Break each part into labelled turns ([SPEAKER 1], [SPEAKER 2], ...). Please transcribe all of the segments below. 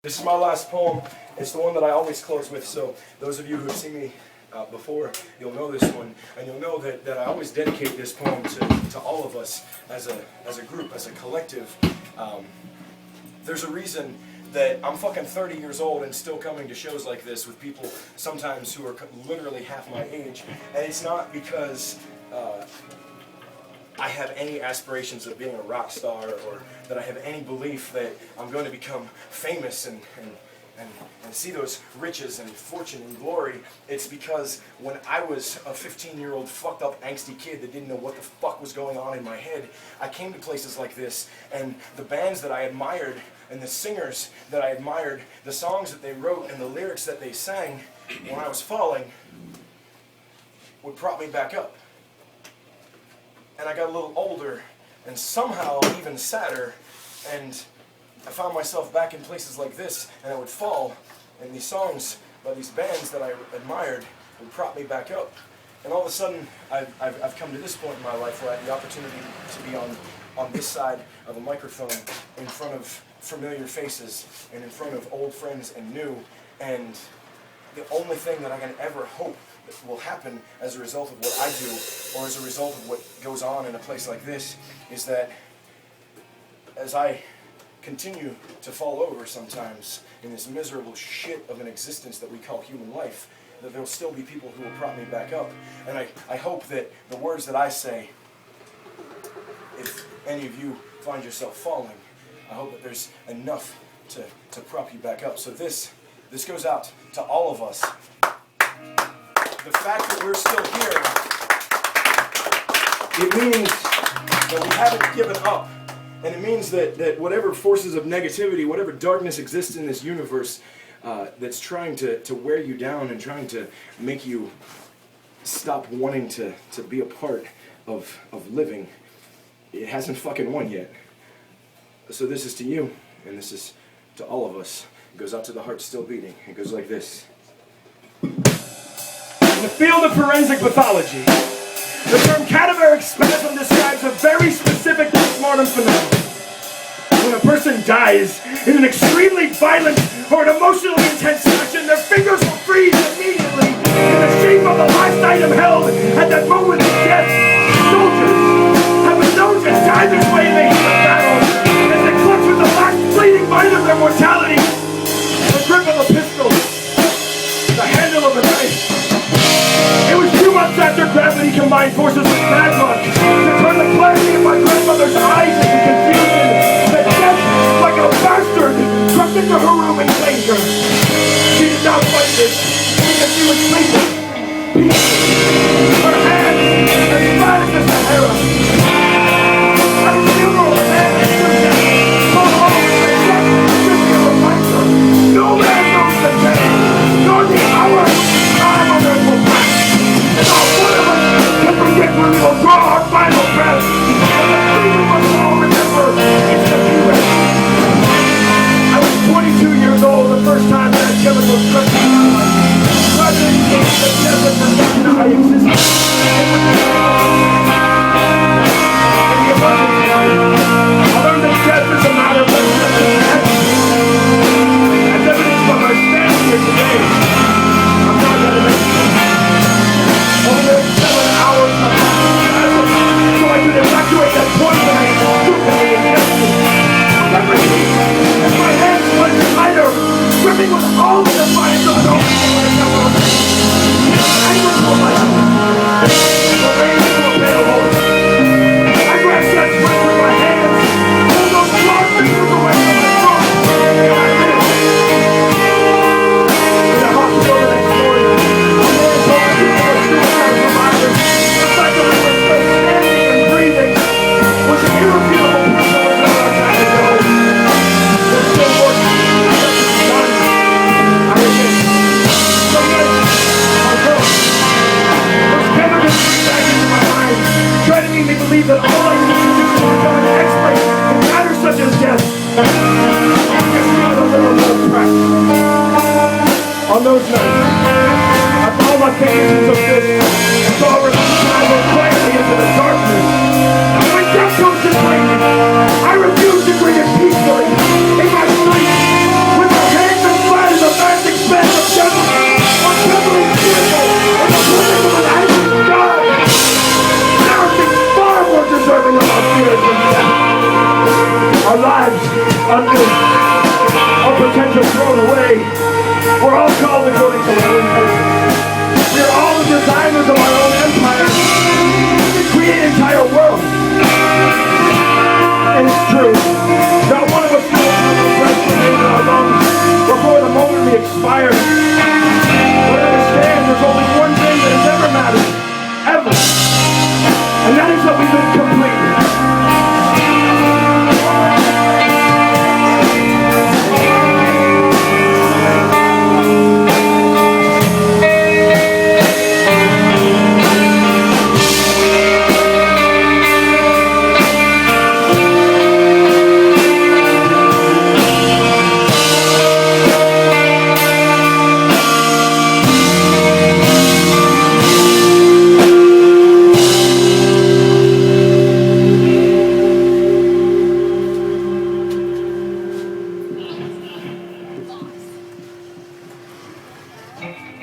[SPEAKER 1] This is my last poem. It's the one that I always close with, so those of you who have seen me before, you'll know this one, and you'll know that I always dedicate this poem to all of us as a group, as a collective. There's a reason that I'm fucking 30 years old and still coming to shows like this with people sometimes who are literally half my age, and it's not because I have any aspirations of being a rock star or that I have any belief that I'm going to become famous and see those riches and fortune and glory. It's because when I was a 15-year-old fucked up angsty kid that didn't know what the fuck was going on in my head, I came to places like this, and the bands that I admired and the singers that I admired, the songs that they wrote and the lyrics that they sang when I was falling would prop me back up. And I got a little older and somehow even sadder, and I found myself back in places like this, and I would fall, and these songs by these bands that I admired would prop me back up. And all of a sudden, I've come to this point in my life where I have the opportunity to be on this side of a microphone in front of familiar faces and in front of old friends and new, and the only thing that I can ever hope that will happen as a result of what I do, or as a result of what goes on in a place like this, is that as I continue to fall over sometimes in this miserable shit of an existence that we call human life, that there will still be people who will prop me back up. And I hope that the words that I say, if any of you find yourself falling, I hope that there's enough to prop you back up. So this goes out to all of us. The fact that we're still here, it means that we haven't given up. And it means that whatever forces of negativity, whatever darkness exists in this universe that's trying to wear you down and trying to make you stop wanting to be a part of living, it hasn't fucking won yet. So this is to you, and this is to all of us. It goes out to the heart still beating. It goes like this. In the field of forensic pathology, the term cadaveric spasm describes a very specific postmortem phenomenon. When a person dies in an extremely violent or an emotionally intense fashion, their fingers will freeze immediately in the shape of the last item held at that moment of death. Soldiers have been known to die this way in the heat of battle, as they clutch with the last fleeting bite of their mortality, the grip of a pistol, the handle of a knife. It was 2 months after gravity combined forces with magma to turn the clarity of my grandmother's eyes into confusion that death, like a bastard, crept into her room and claimed her. She did not fight this because she was sleeping. Her hands as flat as the Sahara. At the funeral, the man that stood there, so long that death should be a reminder. No man knows the day, nor the hour, time on earth will pass. And not one of us can predict when we will draw our final breath. But the thing we must all remember is the U.S. I was 22 years old the first time that chemical struck me in my life. Rather than think that death had forgotten I existed. In the emergency, I learned that death is a matter of as evidenced by my stand here today. I'm not going to make it. Over 7 hours of so I could evacuate that poison I had stupidly ingested. Everything, as my hands went tighter, gripping with all the defiance of an open woman. Anger to a light, the rain to a pale horse. I grasped that switch with my hands, pulled those claw fingers away from my throat, and I lived. In the hospital the next morning, a man told me he was a suicide survivor. The fact that we were still standing and breathing was an irrefutable proof that was not our time to go. There's still work left to be done. I admit. Sometimes I'll go. Those memories bring back into my mind, trying to make me believe that all I need to do is become an expert in matters such as death. Give me a little more practice. On those nights, I found my fingers into this and saw a reflection I went quietly into the darkness. When death comes to claim me, I refuse to greet it peacefully in my sleep with my are thrown away. We're all called according to our own purpose. We are all the designers of our own empire. We create an entire world. And it's true. Not one of us will have a breath remain in our lungs before the moment we expire. But understand, there's only one thing that has ever mattered. Ever. And that is that we've been complete.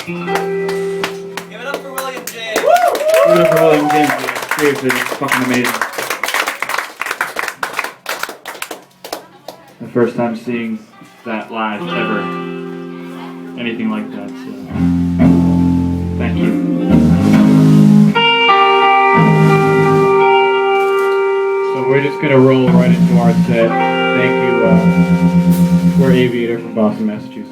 [SPEAKER 2] Give it up for William James.
[SPEAKER 3] Give it up for William James. Seriously, it's fucking amazing. The first time seeing that live ever. Anything like that, so thank you. So we're just gonna roll right into our set. Thank you. We're Aviator from Boston, Massachusetts.